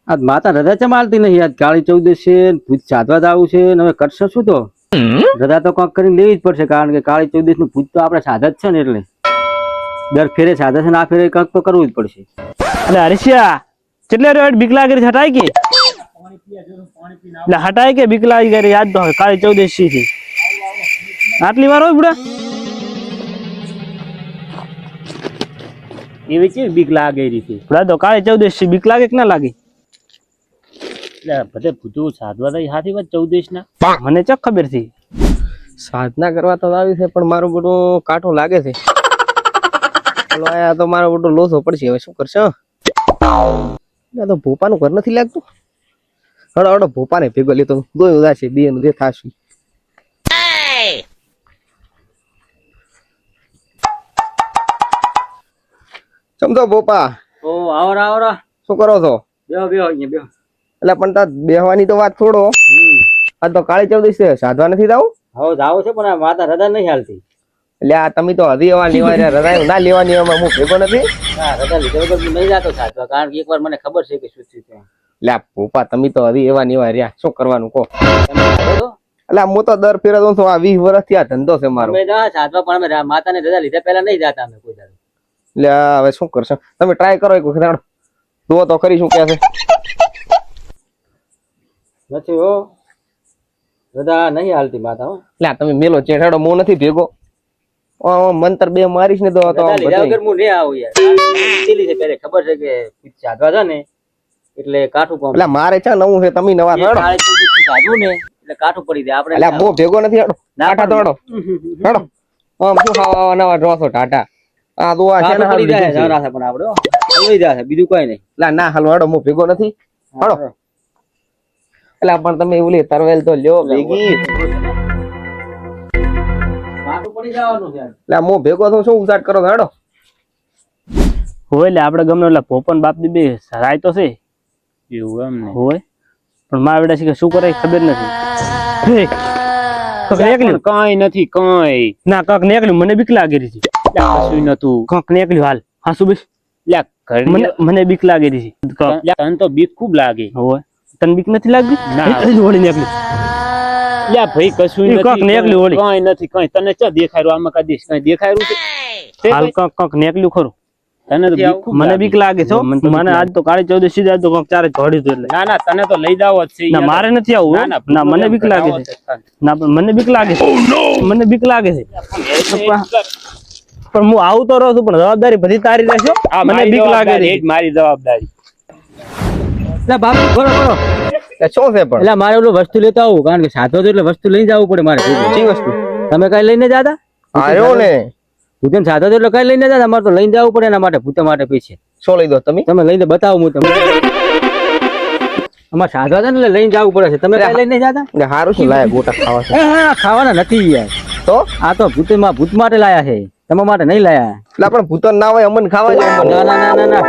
આજ માતા રજા ચમ આલતી નહીં? આજ કાળી ચૌદશ છે, ભૂત સાધવા જ આવું છે ને હવે કરશો શું? તો રજા તો કંઈક કરીને લેવી જ પડશે, કારણ કે કાળી ચૌદશ નું ભૂત તો આપણે સાધા જ છે ને, એટલે દર ફેરે સાધા છે ને આ ફેરે કંઈક તો કરવું જ પડશે. એટલે હરીશિયા કેટલે રેડ બીક લાગે છે? હટાય કે એટલે હટાય કે બીક લાગી ગઈ? યાદ તો કાળી ચૌદશી થી આટલી વાર હોય બુડા? એવી છે બીક લાગે રીતે બુડા તો કાળી ચૌદશી બીક લાગે કે ના લાગે? એટલે બધે ભૂતું સાધવા થઈ હાથી વાત ચૌદશ ના મને ચક ખબર છે. સાધના કરવા તો આવી છે, પણ મારું બધું કાઠું લાગે છે. ચલો આયા તો મારો બધો લોસો પડશે, હવે શું કરશે? તો ભોપાનું ઘર નથી લાગતું. હડો હડો ભોપાને ભેગો લેતો દોય ઉદાસે બે નું જે થાશું. સમજો ભોપા. ઓ આવરા આવરા, શું કરો છો? બેહો બેહો અહીંયા બેહો. એટલે પણ તાર બેહવાની તો વાત છોડો, આ તો કાળી ચૌદશ છે, સાધવા નથી જાવ? હવે જાવ છે પણ આ માતા રજા નહીં હાલતી. એટલે આ તમે તો હજી એવા લેવા રજાય ના લેવાની એમાં હું ભેગો નથી. હા રજા લીધા વગર હું નહીં જાતો સાધવા, કારણ કે એકવાર મને ખબર છે કે શું થયું છે. એટલે ભોપા તમે તો હજી એવા નેવા રહ્યા, શું કરવાનું કહો? તમે જાતો છો? એટલે હું તો દર ફેરે તો આ 20 વર્ષથી આ ધંધો છે મારો. અમે જા સાધવા, પણ અમે માતાને રજા લીધા પહેલા નહીં જાતા અમે કોઈ દાડો. એટલે હવે શું કરશો તમે? ટ્રાય કરો એક વખત, જુઓ તો ખરી શું કે છે. નથી હો, રજા નહીં હાલતી માતા હો. એટલે તમે મેલો ચેઠાડો હું નથી ભેગો. મંતર બે મારીશ ને તો રજા લીધા વગર હું નહીં આવું યાર. પેલી છે પહેલે ખબર છે કે સાધવા છે ને એટલે કાઠું કોમ. એટલે મારે ચા નવું છે, તમે નવા થડો. સાધવું ને એટલે કાઠું પડી જાય આપણે. એટલે હું ભેગો નથી. હડો ટાટા તો હડો હડો. આમ શું ખાવા નવા ડ્રોસો ટાટા? આ તો આ છે ને પડી જાય જરા છે પણ આપણે હલવી જાય બીજું કોઈ નહીં. એટલે ના હાલો હડો, હું ભેગો નથી. હડો. એટલે પણ તમે ઓલી તરવેલ તો લ્યો ભેગી. કાઠું પડી જવાનું છે. એટલે હું ભેગો છું, શું ઉસાટ કરો? હડો. હોય એટલે આપડે ગમે એટલે ભોપન બાપ ની બે રાય તો છે એવું એમ ને હોય, પણ મારા બેટા છે કે શું કરે ખબર નથી. કઈ નથી કઈ ના કક નીકળ્યું, મને બીક લાગી રહી છે. કશું નતું. કક નીકળ્યું હાલ. હા શું બેસ? મને બીક લાગી રહી છે. તને તો બીક ખૂબ લાગે. હોય તને બીક નથી લાગતી? વળી નીકળ્યું. લ્યા ભાઈ કશું કક નથી. નીકળ્યું વળી. કઈ નથી કઈ. તને ચા દેખાય રહ્યું? આમાં કદી કઈ દેખાય રહ્યું છે? હાલ કક નીકળ્યું ખરું. તને તો બીક ખૂબ મને બીક લાગે છે. મને આજ તો કાળી ચૌદશી આજ તો કોક ચારે ઘોડ્યું હતું એટલે. ના ના તને તો લઈ જાવ જ છે. ના મારે નથી આવું. ના મને બીક લાગે છે. ના પણ મને બીક લાગે છે. મને બીક લાગે છે. પણ હું આવું તો રહું છું, પણ જવાબદારી બધી તારી રહેશે. મને બીક લાગે છે. મારી જવાબદારી. એટલે બાપુ બરો બરો. શું છે પણ? એટલે મારે ઓલું વસ્તુ લેતા આવું, કારણ કે સાધો તો એટલે વસ્તુ લઈને જવું પડે મારે. કઈ વસ્તુ? તમે કઈ લઈને જાતા? આયો ને ભૂતન સાધો તો એટલે કઈ લઈને જાતા? અમારે તો લઈને જવું પડે એના માટે, ભૂતા માટે પૈસે. શું લઈ દો તમે? તમે લઈને બતાવો હું તમને. અમારે સાધવા છે ને એટલે લઈને જવું પડે છે. તમે કઈ લઈને જાતા? સારું શું લાયા ગોટા ખાવા છે? હા ખાવાના નથી યાર. તો આ તો ભૂત માટે લાયા છે, તમારા માટે નહીં લાયા. એટલે પણ ભૂતન ના હોય અમન ખાવા જાય. ના ના ના ના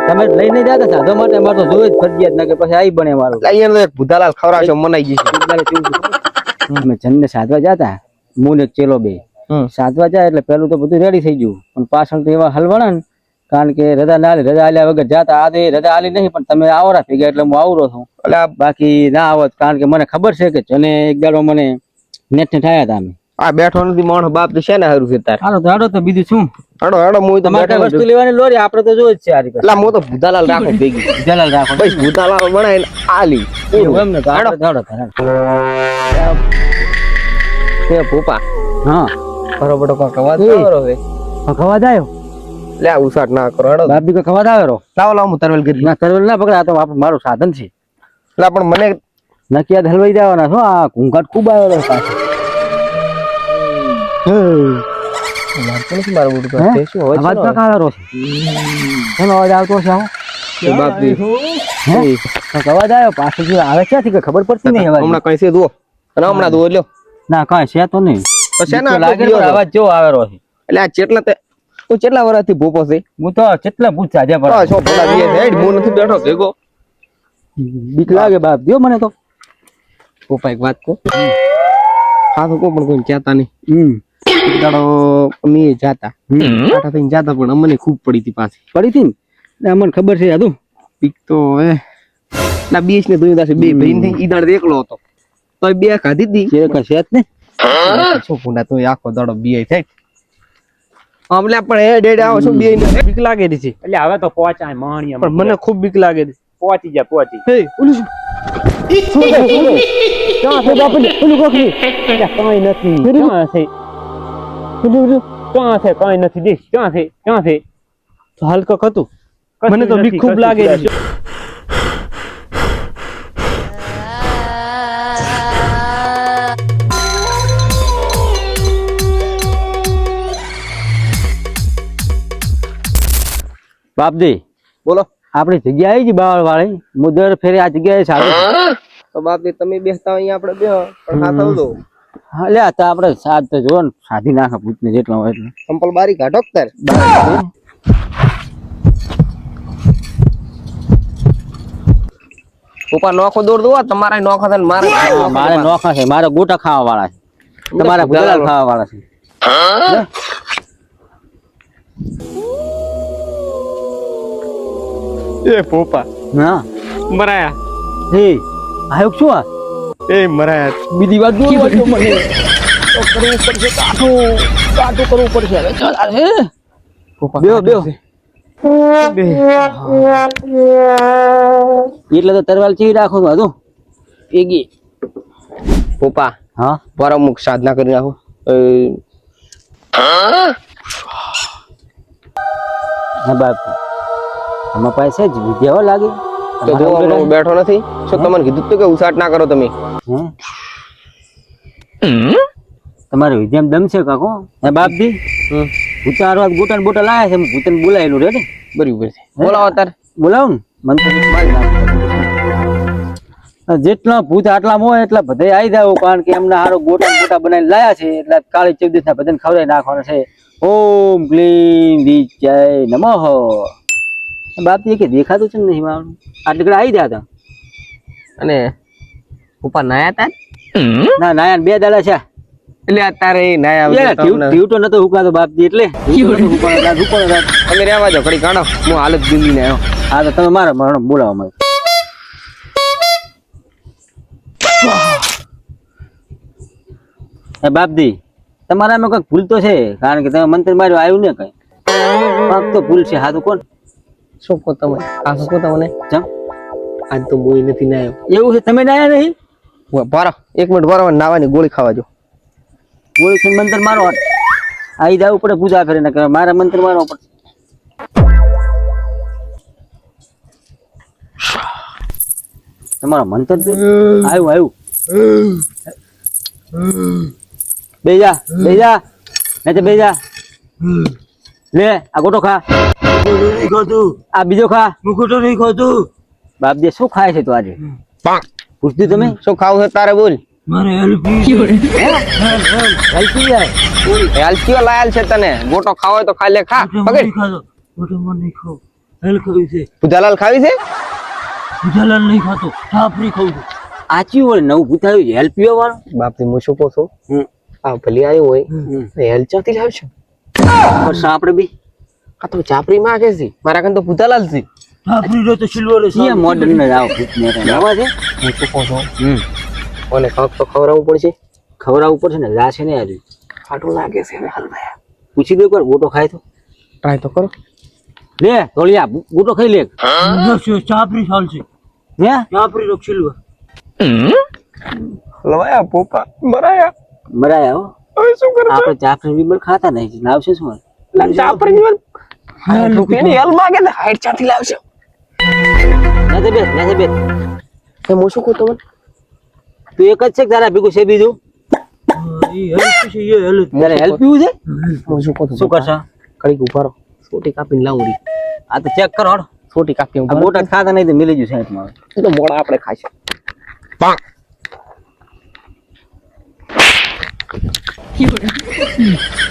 તમે લઈને જાતા સાધવા માટે? અમારે તો જોવે જ ફરજિયાત, ના કે પછી આવી બને મારું. અહીંયા તો એક ભૂતાલાલ ખવડાવશો મનાઈ જશે. અમે જનને સાધવા જતા, હું ને ચેલો બે સાધવા જાય એટલે પેલું તો બધું રેડી થઈ ગયું, પણ પાછળ તો એવા હલવાના ને, કારણ કે રજા ના આલી, રજા આલ્યા વગર જાતા. આ રજા આલી નહીં, પણ તમે આવરા ભેગા એટલે હું આવરો છું. એટલે બાકી ના આવત, કારણ કે મને ખબર છે કે જને એક દાડો મને નેટ ને ઠાયા હતા. અમે આ બેઠો નથી માણસ બાપ તો છે ને હારું છે તાર. હાલો તો બીજું શું? હડો હડો હું તો તમારે કઈ વસ્તુ લેવાની લોરી આપણે તો જોઈ જ છે. એટલે હું તો ભૂતાલાલ રાખો ભેગી. જલાલ રાખો બસ ભૂતાલાલ બનાવીને આલી એમ ને. એ ભૂપા હા બરોબર કવાજ કરો છે. ખવા જાય લે ઉસાટ ના કરો. હડો બાપી કોઈ ખવા આવે લાવો લાવો હું તરવેલ કરી. ના તરવેલ ના પકડે, આ તો મારું સાધન છે. એટલે પણ મને નકી યાદ હલવાઈ જવાના છો. આ ઘૂંઘાટ ખૂબ આવ્યો પાછો. મારું બધું શું હોય અવાજ તો કાવેરો છે. એનો અવાજ આવતો છે. આવો બાપી અવાજ આવ્યો પાછળ આવે ક્યાંથી કે ખબર પડતી નહીં. અવાજ હમણાં કઈ છે જુઓ અને હમણાં જુઓ લ્યો. ના કઈ છે તો નહીં. તો છે ને લાગે અવાજ જેવો આવેલો છે. એટલે આ ચેટલા તે તું કેટલા વર્ષથી ભૂપો છે? હું તો કેટલા પૂછા છે પણ શું ભલા દે છે? હું નથી બેઠો ભેગો. બીક લાગે બાપ દયો મને તો. પપ્પા એક વાત કહો. હા તો કોઈ પણ કોઈ કહેતા નહીં. દાડો અમે જાતા આટા થઈને જાતા, પણ અમને ખૂબ પડી હતી પાછી. પડી હતી ને અમને ખબર છે. યાદું બીક તો હવે ના 20 ને ધોઈ દાશે બે ભાઈ ને ઈ દાડ એકલો હતો તો બે ખાધી દી જે કશે જ ને શું પુંડા તો આખો દાડો બીઆઈ થાય અમલે પણ એ ડેડ આવો શું બીઆઈ ને બીક લાગે છે એટલે હવે તો પહોંચાય માણિયા પણ મને ખૂબ બીક લાગે છે પહોંચી જા પહોંચી હે ઓલું શું? ક્યાં છે બાપુ ઓલું કોકરી કઈ નથી ક્યાં છે ક્યાં છે કઈ નથી દેખ ક્યાં છે તો હલકો હતું કશું મને તો બીક નથી, ખૂબ કશું લાગે નથી. છે બાપજી બોલો આપણી જગ્યા આવી ગઈ બાવળ વાળી મુદર ફેરે આ જગ્યાએ સારું તો બાપ તમે બેસતા અહીંયા આપણે બેહો પણ હા થવું દો હા લે તો આપણે સાદ તો જો ને સાધી નાખે ભૂતને જેટલો હોય એટલે સંપલ બારી કાઢો તાર ઉપર નોખો દોર દો તમારા નોખો થાય ને મારે હા, મારે નોખા છે મારે ગોટા ખાવા વાળા છે તમારા ભૂલાલ ખાવા વાળા છે એ પોપા હા મરાયા હે આયો શું આ એ મરાયા બીજી વાત જોવા દો મને તો કરવું પડશે કાઠું કરવું પડશે હવે ચાલ હે પોપા બેહો બેહો એટલે તો તરવાલ ચીવી રાખો તો હજુ એગી પોપા હા પરમુખ સાધના કરી નાખો હા બાપ આમાં પાસે જ વિદ્યાઓ લાગે તો જો હમણાં હું બેઠો નથી શું તમને કીધું તું કે ઉસાટ ના કરો તમે હે તમારે વિદ્યામ દમ છે કાકો હે બાપજી ઉતારવા ગોટા બોટા લાયા છે ભૂતન બોલાયેલું રે ને બરાબર છે બોલાવો અત્યારે બોલાવો ને મન તો મારી નાખો જેટલા ભૂત આટલા હોય એટલા બધા આવી જાવ કારણ કે એમના હારો ગોટા બોટા બનાવીને લાયા છે એટલે કાળી ચૌદશ ના બધાને ખવડાવી નાખવાના છે ઓમ ક્લીમ વિજય નમઃ બાપજી કે દેખાતું છે ને નહીં મારું આટલે કડા આવી ગયા હતા અને પોપા નાયા તા ના નાયા 2 દાડા છે એટલે અત્યારે નાયા ટીવટો નતો હુકાતો બાપજી એટલે તમે રહેવા દો ઘડી કાઢો હું હાલત દિલ્હી ને આવ્યો હા તો તમે મારા મરણ બોલાવો મને હે બાપજી તમારામાં કઈક ભૂલ તો છે કારણ કે તમે મંત્ર માર્યો આવ્યું ને કઈ પાક તો ભૂલ છે હા તો કોણ શું કહો તમે આ શું કહો તમને ચમ આજ તો બોઈ નથી નાયો એવું છે તમે નાયા નહીં ભરો 1 મિનિટ ભરો નાવાની ગોળી ખાવા જો ગોળી ખાઈને મંત્ર મારો આવી જવું પડે પૂજા કરીને કે મારા મંત્ર મારવો પડશે તમારો મંત્ર આવ્યું બેજા બેજા લે આ ગોટો ખા આ બીજો ખા ગોટો નહીં ખાતું બાપજી શું ખાય છે તું આજે પૂછતું તમે શું ખાવું છે તારે બોલ હેલ્થીઓ લાયેલ છે તને ગોટો ખાવો હોય તો ખાઈ લે ખા પકડ પૂજાલાલ ખાવી છે આચી હોય નવું ભૂતાયું હેલ્પ પીવો વાળો બાપથી હું શું કહું છું આ ભલી આવ્યું હોય હેલ્થ ચાથી લાવશે પણ આપણે બી આ તો ચાપરી માં કે છે મારા કન તો પૂજાલાલ છે મોડર્ન જ આવો ભૂત ને આવા છે હું શું કહું છું ઓને કાંક તો ખવડાવવું પડશે ખવડાવવું પડશે ને જા છે ને આજે ખાટું લાગે છે હવે હલવાયા પૂછી દો એકવાર ગોટો ખાય તો ટ્રાય તો કરો લે તોલિયા ગોટો ખાઈ લે હે હલવાયા પોપા બરાયા મરાયા હો હવે શું કરે આપણે ચાફરી બીબલ ખાતા નહીં લાવશે શું ચાપરી ની રૂપિયાની હેલ માગે ને હાઈટ ચાથી લાવશે નાતે બે એ હું શું કહું તમને તું એક જ છે કે તારા ભેગું છે બીજું તારે હેલ્પ પીવું છે હું શું કહું શું કરશો કડીક ઉભા રહો સોટી કાપીને લાવું રી આ તો ચેક કરો હળ સોટી કાપી આ ગોટા ખાતા નહીં તો મિલી જશે સાઈડમાં એ તો મોડા આપણે ખાઈશું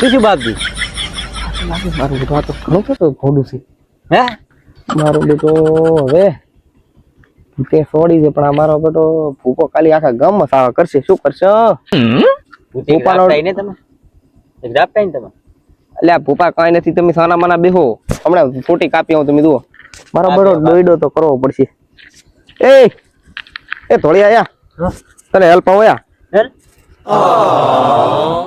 શું બાપજી મારું બેટો આ તો ઘણું છે તો ભોડું છે હે મારો બેટો હવે તે સોડી છે પણ આ મારો બેટો ભૂકો ખાલી આખા ગામમાં સાવા કરશે શું કરશે ભૂપાનો ને તમે એક રાપ ટાઈમ તમે એટલે આ ભૂપા કઈ નથી તમે સાના માના બેહો હમણાં ફોટી કાપી આવું તમે જુઓ મારો બેટો દોઈડો તો કરવો પડશે એ એ થોડી આયા તને હેલ્પ આયા હેલ્પ?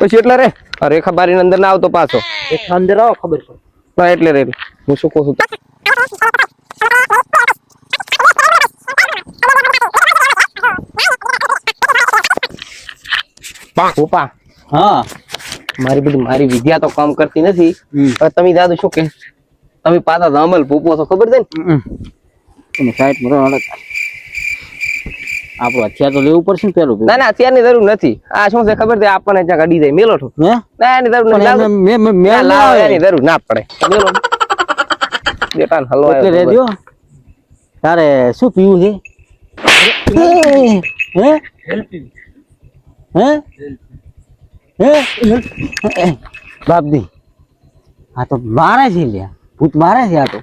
પછી એટલે રે આ રેખા બારી અંદર ના આવતો પાછો એક અંદર આવો ખબર પડે. ના એટલે રે હું શું કહું છું પપ્પા હા મારી વિદ્યા તો કામ કરતી નથી. હવે તમે દાદુ શું કે તમે પાછા જામલ ભૂપો છો ખબર છે ને? તમે સાઈડ માં રહો. આપણું હથિયાર તો લેવું પડશે ને પેલું. ના ના અત્યારની જરૂર નથી. આ શું છે ખબર છે આપણને જ્યાં અડી જાય મેલો છો. હે? ના એની જરૂર નથી. લાવો. ના, લાવો, એની જરૂર ના પડે મેલો બેટાને હલવાયો એટલે ખબર. રેડિયો તારે શું પીવું છે? હે હે હે બાપદી આ તો મારે છે લ્યા, ભૂત મારે છે આ તો.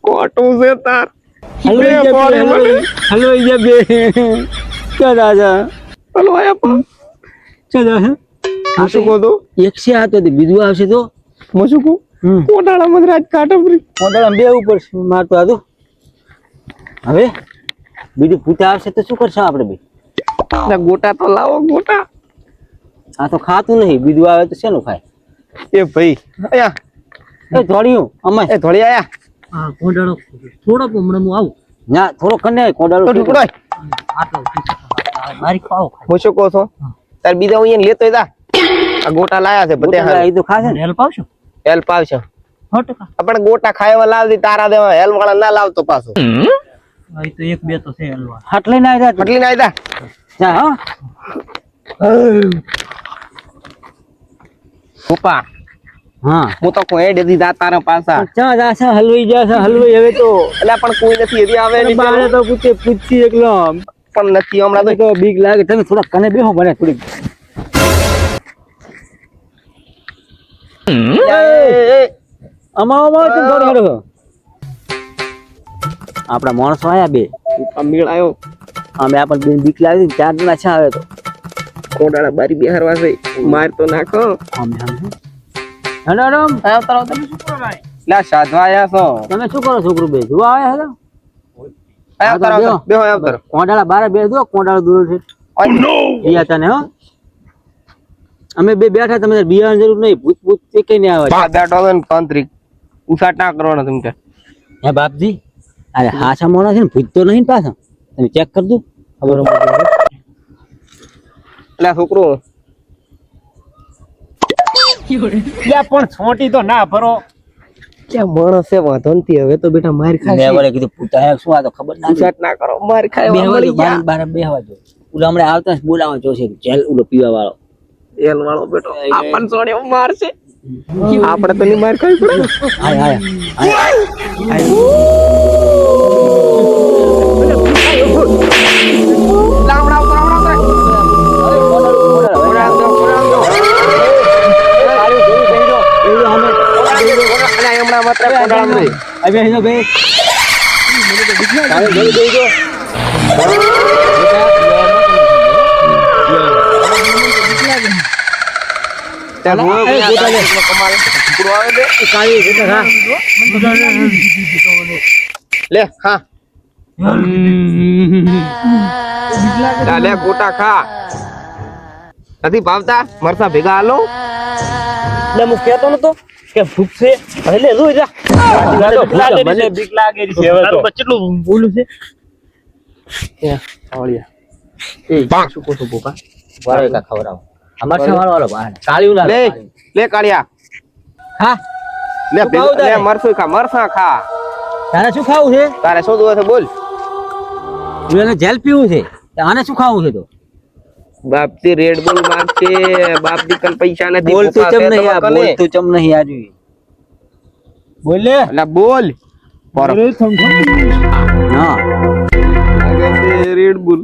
કોટું છે તાર હલવાઈ જા બે ક્યાં દાદા હલવાયા પણ ક્યાં દાદા હું શું કહું છું? એક છે આ તો બીજું આવશે તો હું શું કહું? કોટાળા માં રાજ કાટમરી મોઢામાં બે ઉપર મારતો આદુ. હવે બીજું ભૂત આવશે તો શું કરશું આપણે બે? ના ગોટા તો લાવો ગોટા. આ તો ખાતું નહીં, બીજું આવે તો શેનું ખાય? એ ભાઈ આયા એ ધોળિયું અમાય એ થોડી આયા હા કોંડાળો થોડોક હમણાં હું આવું. ના થોડો કને કોડાળો તો ટુકડો આટલો મારી ખાઓ હું શું કહું છું? તાર બીજા હું લેતો જા. આ ગોટા લાયા છે બધે એ તો ખાશે ને. હેલ્પ આવશો હેલ્પ આવશે. 100%. આપણે ગોટા ખાવા લાવતી તારા દેવા હેલ્પ વાળા ના લાવતો પાછો. અહીં તો એક બે તો છે હલવા. હાટ લઈને આવ્યા તું. મટલી ના આયતા જા હા પપ્પા હા હું તો કોઈ હેડ દીધા તારા પાસા. ચા જાશે હલવાઈ જશે હલવાઈ હવે તો એટલે પણ કોઈ નથી હજી આવે નહીં. બારે તો પૂછી એકલો પણ નથી હમણાં તો બીક લાગે. તમે થોડા કને બેહો બને થોડીક. અમા કેમ દોડી હેડો? આપડા માણસો આયા બે. મેળ આવ્યો. અમે આપણને બે બીક લાગી હતી, 4 જણા છે આવે તો કોડાળા બારી બેહારવા છે. માર તો નાખો. અમે હેડો હેડો. લા સાધવા આયા છો. તમે શું કરો છોકરું બે જોવા આવ્યા હતા? આયા તારા બેહો આયા તારા. કોંડાળા બારે બે દો, કોંડાળો દૂર છે બિયા તને હો. અમે બે બેઠા, તમે બિયાની જરૂર નહીં. ભૂત ભૂત તે કઈ નહીં આવે. બેઠો ને તાંત્રિક ઉસાટ ના કરવાનો તમે કે. હે બાપજી અરે હાસા મોણા છે ને, ભૂત તો નહીં ને પાછા. તમે ચેક કર દો ખબર લા છોકરો પણ છોટી તો ના ભરો. ક્યાં માણસ છે વાંધો નથી. હવે તો બેટા માર મેં ખાય. વળે કીધું પૂતા હે શું? આ તો ખબર ના ઉસાટ ના કરો માર ખાય. બેહવા દો, બાર બેહવા દો. ઓલા હમણાં આવતા જ બોલાવા જોશે જેલ ઓલો પીવા વાળો. એલ વાળો બેટો આપણ સોડ્યો મારશે. આપણે તો નહીં માર ખાઈ પડે. હાય હાય લે ખા લે ગોટા ખા. નથી ભાવતા મરસા ભેગા હાલો. એટલે હું કહેતો નતો કે ભૂખ છે. એટલે જોઈ જા. બીક લાગેલી છે હવે તો. કેટલું બોલું છે? એ શું કહો છો બોપા? વાળો કા ખવડાવો. અમાર છે વાળો બહાર કાળિયું ના લે લે કાળિયા હા. લે શું ખાવું લે તારે? મરસું ખા મરસા ખા. તારે શું ખાવું છે? તારે શું જોવે છે બોલ. એને જેલ પીવું છે. આને શું ખાવું છે તો? બાપ થી રેડ બોલ માંગશે. બાપ દી કન પૈસા નથી. બોલતું બોપા ચમ છે નહીં તો આ કને. બોલતું ચમ નહીં આજુ. બોલ લે. અલા બોલ પર હા લાગે છે રેડ બોલ.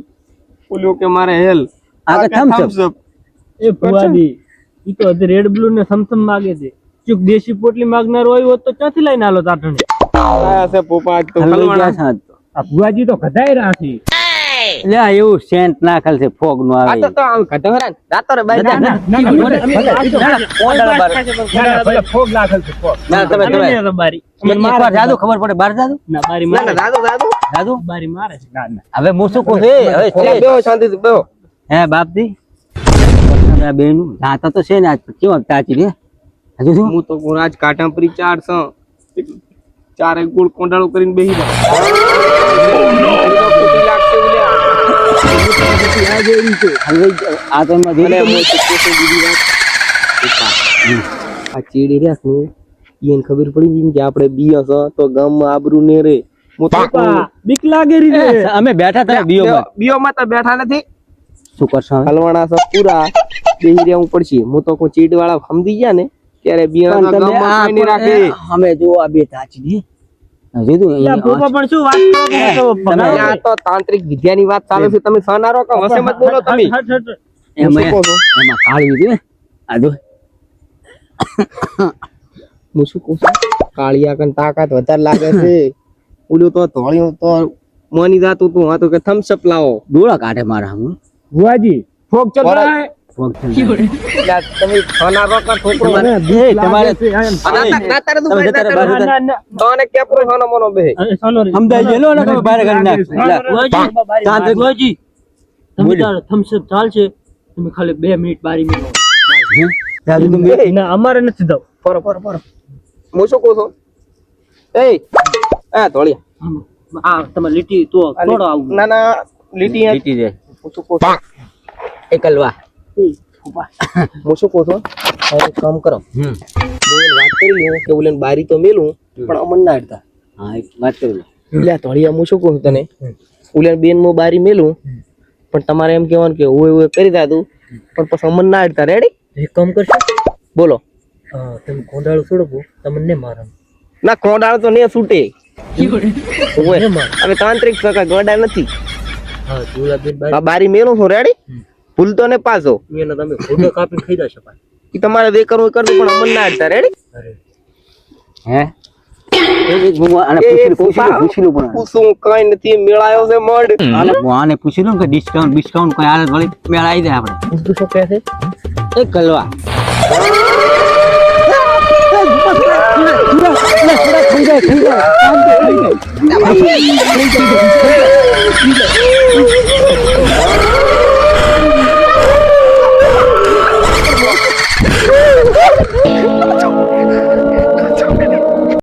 બોલ્યો કે મારે હેલ આગળ thumbs up. એ ભુવાજી ઈ તો હજી રેડ બ્લુ ને સમસમ માગે છે. ચૂક દેશી પોટલી માંગનાર હોય હોત તો ક્યાંથી લઈને આલો તાટણે. આયા છે પોપા આજ તો હલવાઈ હલવાણા. ગયા છે આજ તો. આ ભુવાજી તો ગધાઈ રહ્યા છે. લે એવું સેન્ટ નાખેલ છે ફોગ નું આ આવે તો આમ ઘટો હરાન રાતો રે બાઈ ના, ના, ના, તમે અમે નહીં બારી એકવાર જાદુ ખબર પડે બાર જાદુ ના બારી ના મારે ના દાદુ દાદુ જાદુ બારી મારે છે હવે હું શું કહું છું હવે છે બેહો શાંતિથી બેહો હે બાપજી બેનું જાતા તો છે ને આજ કેવો તાચી રે હજુ શું હું તો આજ કાટા પરી 400 ચારે ગોળ કોંડાળો કરીને બેહી જાવ ખોટી લાગશે ઉલ્યા હવે આ તો એમાં અને જોઈ હું તો પોતે બીજી વાત આ ચીડી રહ્યા ને એને ખબર પડી ગઈ ને કે આપણે બીયસ તો ગામમાં આબરૂ ને રે હું તો બીક લાગે રી છે અમે બેઠા હતા બીઓ બીઓમાં તો બેઠા નથી શું કરશો હવે? હલવાણા છે પૂરા બેહી રહેવું પડશે હું તો કોઈ ચીડ વાળા સમજી ગયા ને ત્યારે બીયા પણ તમે ગામમાં કોઈ નહીં રાખે અમે જો આ બે તાચી દી જોયું યા પોપા પણ શું વાત કરો છો તમે આ તો તાંત્રિક વિદ્યાની વાત ચાલે છે તમે સનારો કે વસે મત બોલો તમે હટ, હટ, હટ. એમાં શું કહો છો? એમાં કાળી છે આ જો હું શું કહું છું કાળિયા કન તાકાત વધારે લાગે છે ઓલું તો ધોળિયું તો મોની જાતું તું આ તો કે થમ્સ અપ લાવો ડોળા કાઢે મારા હું ભુવાજી ફોગ ચલ બરાબર. રહા હે ફોગ છે. એટલે તમે સનારો કા ઠોકરો તમારે તમારે નાતારે તું તમે ભાઈ જતા રહો, નાતારે. બહાર જતા રહો. તો આને ક્યાં પૂરો સોનો મોનો બેહે સમજાઈ ગયેલો ને તમે બહાર કરી નાખ તાંત્રિક ભુવાજી તમે બોલો. તાર થમ્સ અપ ચાલશે તમે ખાલી 2 મિનિટ બારી મિનિટ હે? જાદુ તમે બે- ના અમારે નથી દઉં ફરો ફરો ફરો હું શું કહું છું એ ધોળિયા આ તમે લીટી તો થોડો આવું ના ના લીટી જીતી જાય હું શું કહું છું એ કલવા હું શું કહું છું હવે એક કામ કરો હું એને વાત કરી લઉં કે ઓલે બારી તો મેલું પણ અમન ના અડતા હા એક વાત કરી લો એટલે ધોળિયા હું શું કહું છું તને ઓલે બેન માં બારી મેલું પણ તમારે એમ કહેવાનું કે ઓય કરી દાદું પણ પછી અમન ના અડતા રેડી એક કામ કરશો બોલો તમે કોંડાળું છોડો તમને મારા ના કોડાળ તો ને છૂટે ઓય, હવે તાંત્રિક સકા ગોડા નથી હા તુલાબેન આ બારી મેલું છું રેડી ભૂલતો ને પાછો એને તમે ફોટો કાપીને ખાઈ દા શકાય ઈ તમારે જે કરવું એ કરજો પણ અમન ના અડતા રેડી હે એક હું આને પૂછી લઉં પણ શું કઈ નથી મેળાયો છે મડ આને પૂછી લઉં કે ડિસ્કાઉન્ટ કોઈ હાલત વળી મેળ આવી જાય આપણે તું શું કહે છે એ કલવા થઈ જાય